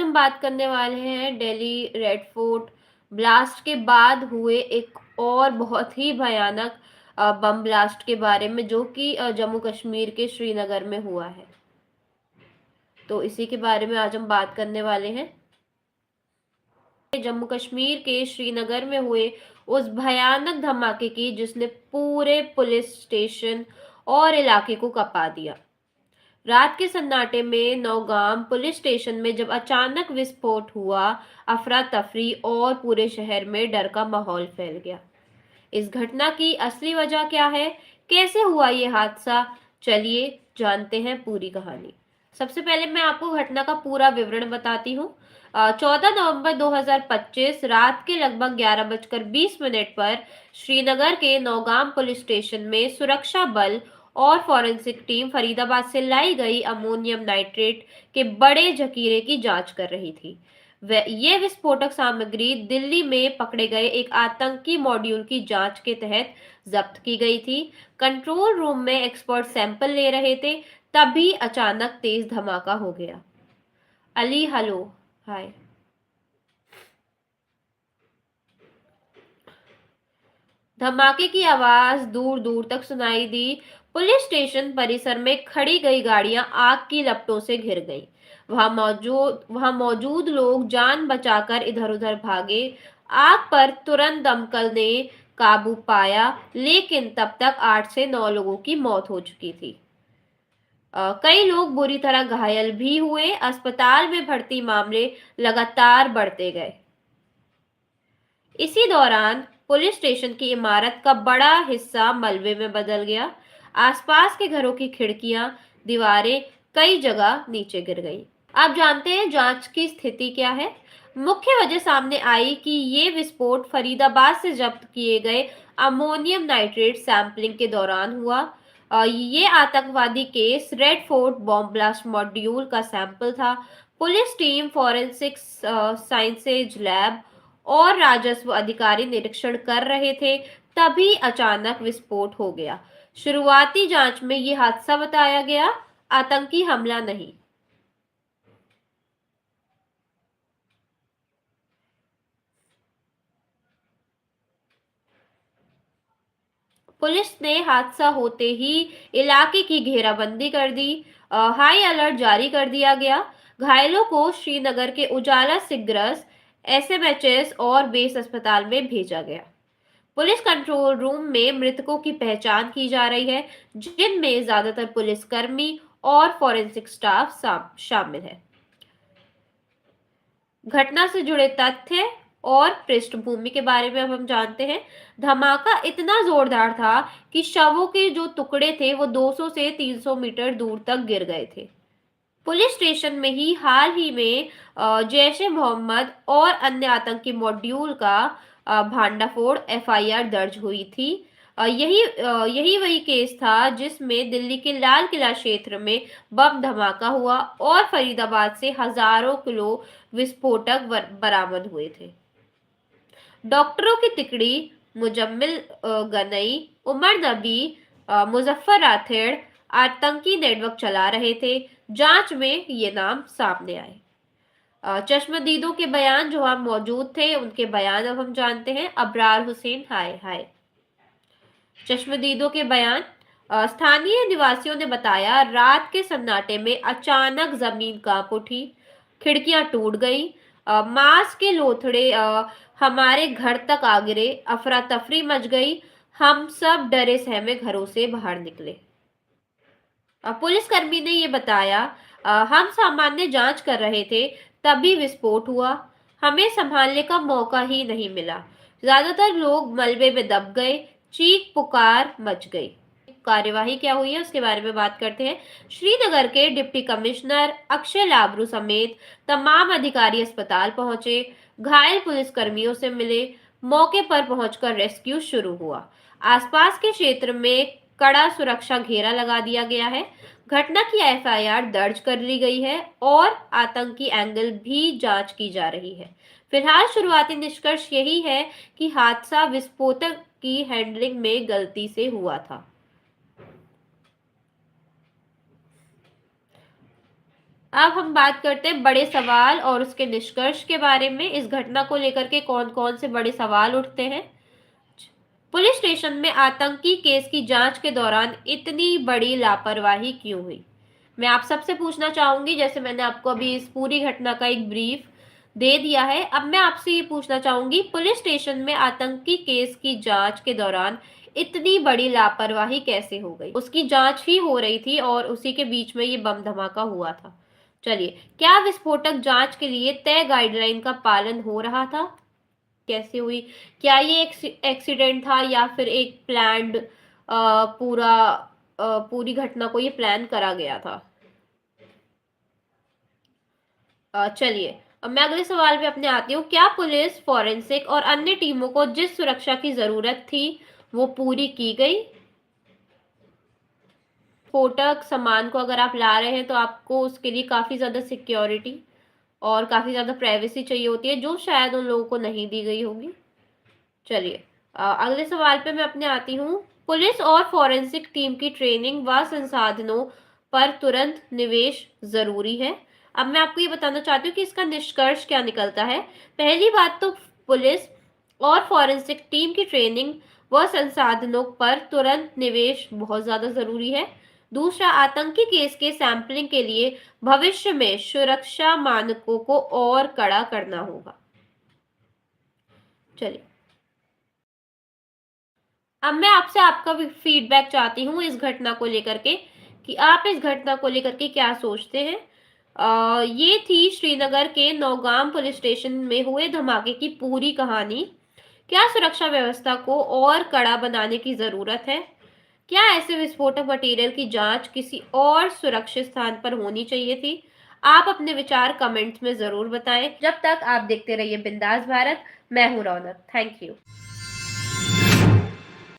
हम बात करने वाले हैं दिल्ली रेड फोर्ट ब्लास्ट के बाद हुए एक और बहुत ही भयानक बम ब्लास्ट के बारे में, जो कि जम्मू कश्मीर के श्रीनगर में हुआ है। तो इसी के बारे में आज हम बात करने वाले हैं। जम्मू कश्मीर के श्रीनगर में हुए उस भयानक धमाके की जिसने पूरे पुलिस स्टेशन और इलाके को कपा दिया। रात के सन्नाटे में नौगाम पुलिस स्टेशन में जब अचानक विस्फोट हुआ, अफरा तफरी और पूरे शहर में डर का माहौल फैल गया। इस घटना की असली वजह क्या है, कैसे हुआ ये हादसा, चलिए जानते हैं पूरी कहानी। सबसे पहले मैं आपको घटना का पूरा विवरण बताती हूँ। 14 नवंबर 2025 रात के लगभग 11:20 पर श्रीनगर के नौगाम पुलिस स्टेशन में सुरक्षा बल और फॉरेंसिक टीम फरीदाबाद से लाई गई अमोनियम नाइट्रेट के बड़े जखीरे की जांच कर रही थी। ये विस्फोटक सामग्री दिल्ली में पकड़े गए एक आतंकी मॉड्यूल की जांच के तहत जब्त की गई थी। कंट्रोल रूम में एक्सपर्ट सैंपल ले रहे थे, तभी अचानक तेज धमाका हो गया। Ali hello hi. धमाके की आवाज दूर दूर तक सुनाई दी। पुलिस स्टेशन परिसर में खड़ी गई गाड़ियां आग की लपटों से घिर गईं। वहां मौजूद लोग जान बचाकर इधर उधर भागे। आग पर तुरंत दमकल ने काबू पाया, लेकिन तब तक 8 से 9 लोगों की मौत हो चुकी थी। कई लोग बुरी तरह घायल भी हुए। अस्पताल में भर्ती मामले लगातार बढ़ते गए। इसी दौरान पुलिस स्टेशन की इमारत का बड़ा हिस्सा मलबे में बदल गया। आसपास के घरों की खिड़कियां, दीवारें कई जगह नीचे गिर गईं। आप जानते हैं जांच की स्थिति क्या है? मुख्य वजह सामने आई कि ये विस्फोट फरीदाबाद से जब्त किए गए अमोनियम नाइट्रेट सैंपलिंग के दौरान हुआ। ये आतंकवादी case red fort bomb blast module का सैंपल था। Police team, forensic sciences lab और राजस्व अधिकारी निरीक्षण कर रहे थे, तभी अचानक विस्फोट हो गया। शुरुआती जांच में ये हादसा बताया गया, आतंकी हमला नहीं। पुलिस ने हादसा होते ही इलाके की घेराबंदी कर दी। हाई अलर्ट जारी कर दिया गया। घायलों को श्रीनगर के उजाला सिगरस, एसएमएचएस और बेस अस्पताल में भेजा गया। पुलिस कंट्रोल रूम में मृतकों की पहचान की जा रही है, जिनमें ज्यादातर पुलिसकर्मी और फॉरेंसिक स्टाफ शामिल है। घटना से जुड़े तथ्य और पृष्ठभूमि के बारे में अब हम जानते हैं। धमाका इतना जोरदार था कि शवों के जो टुकड़े थे वो 200 से 300 मीटर दूर तक गिर गए थे। पुलिस स्टेशन में ही हाल ही में जैश ए मोहम्मद और अन्य आतंकी मॉड्यूल का भांडाफोड़ एफआईआर दर्ज हुई थी। यही वही केस था जिसमें दिल्ली के लाल किला क्षेत्र में बम धमाका हुआ और फरीदाबाद से हजारों किलो विस्फोटक बरामद हुए थे। डॉक्टरों की तिकड़ी, मुजम्मिल गनई, उमर नबी, मुजफ्फर राठेड़ आतंकी नेटवर्क चला रहे थे। जांच में ये नाम सामने आए। चश्मदीदों के बयान जो हम मौजूद थे, उनके बयान अब हम जानते हैं। अबरार हुसैन हाय हाय। चश्मदीदों के बयान। स्थानीय निवासियों ने बताया, रात के सन्नाटे में अचानक जमीन कांप उठी, खिड़कियां टूट गई, मांस के लोथड़े हमारे घर तक आ गिरे, अफरा तफरी मच गई। हम सब डरे सहमे घरों से बाहर निकले। पुलिसकर्मी ने ये बताया, हम सामान्य जांच कर रहे थे, तभी विस्फोट हुआ। हमें संभालने का मौका ही नहीं मिला। ज्यादातर लोग मलबे में दब गए, चीख पुकार मच गई। कार्यवाही क्या हुई है उसके बारे में बात करते हैं। श्रीनगर के डिप्टी कमिश्नर अक्षय लाबरू समेत तमाम अधिकारी अस्पताल पहुंचे, घायल पुलिसकर्मियों से मिले। मौके पर पहुंचकर रेस्क्यू शुरू हुआ। आसपास के क्षेत्र में कड़ा सुरक्षा घेरा लगा दिया गया है। घटना की एफआईआर दर्ज कर ली गई है और आतंकी एंगल भी जांच की जा रही है। फिलहाल शुरुआती निष्कर्ष यही है कि हादसा विस्फोटक की हैंडलिंग में गलती से हुआ था। अब हम बात करते हैं बड़े सवाल और उसके निष्कर्ष के बारे में। इस घटना को लेकर के कौन-कौन से बड़े सवाल उठते हैं? पुलिस स्टेशन में आतंकी केस की जांच के दौरान इतनी बड़ी लापरवाही क्यों हुई? मैं आप सबसे पूछना चाहूंगी, जैसे मैंने आपको अभी इस पूरी घटना का एक ब्रीफ दे दिया है, अब मैं आपसे ये पूछना चाहूंगी, पुलिस स्टेशन में आतंकी केस की जांच के दौरान इतनी बड़ी लापरवाही कैसे हो गई? उसकी जांच ही हो रही थी और उसी के बीच में ये बम धमाका हुआ था। चलिए, क्या विस्फोटक जांच के लिए तय गाइडलाइन का पालन हो रहा था? कैसे हुई? क्या ये एक्सीडेंट था या फिर एक प्लान्ड पूरी घटना को ये प्लान करा गया था? चलिए, अब मैं अगले सवाल पे अपने आती हूँ। क्या पुलिस, फॉरेंसिक और अन्य टीमों को जिस सुरक्षा की जरूरत थी वो पूरी की गई? स्फोटक सामान को अगर आप ला रहे हैं तो आपको उसके लिए काफी ज्यादा सिक्योरिटी और काफी ज्यादा प्राइवेसी चाहिए होती है, जो शायद उन लोगों को नहीं दी गई होगी। चलिए, अगले सवाल पे मैं अपने आती हूँ। पुलिस और फॉरेंसिक टीम की ट्रेनिंग व संसाधनों पर तुरंत निवेश जरूरी है। अब मैं आपको ये बताना चाहती हूँ कि इसका निष्कर्ष क्या निकलता है। पहली बात तो पुलिस और फॉरेंसिक टीम की ट्रेनिंग व संसाधनों पर तुरंत निवेश बहुत ज्यादा जरूरी है। दूसरा, आतंकी केस के सैंपलिंग के लिए भविष्य में सुरक्षा मानकों को और कड़ा करना होगा। चलिए, अब मैं आपसे आपका भी फीडबैक चाहती हूँ इस घटना को लेकर के, कि आप इस घटना को लेकर के क्या सोचते हैं। ये थी श्रीनगर के नौगाम पुलिस स्टेशन में हुए धमाके की पूरी कहानी। क्या सुरक्षा व्यवस्था को और कड़ा बनाने की जरूरत है? क्या ऐसे विस्फोटक मटेरियल की जांच किसी और सुरक्षित स्थान पर होनी चाहिए थी? आप अपने विचार कमेंट्स में जरूर बताएं। जब तक आप देखते रहिए बिंदास भारत। मैं हूं रौनक। Thank you.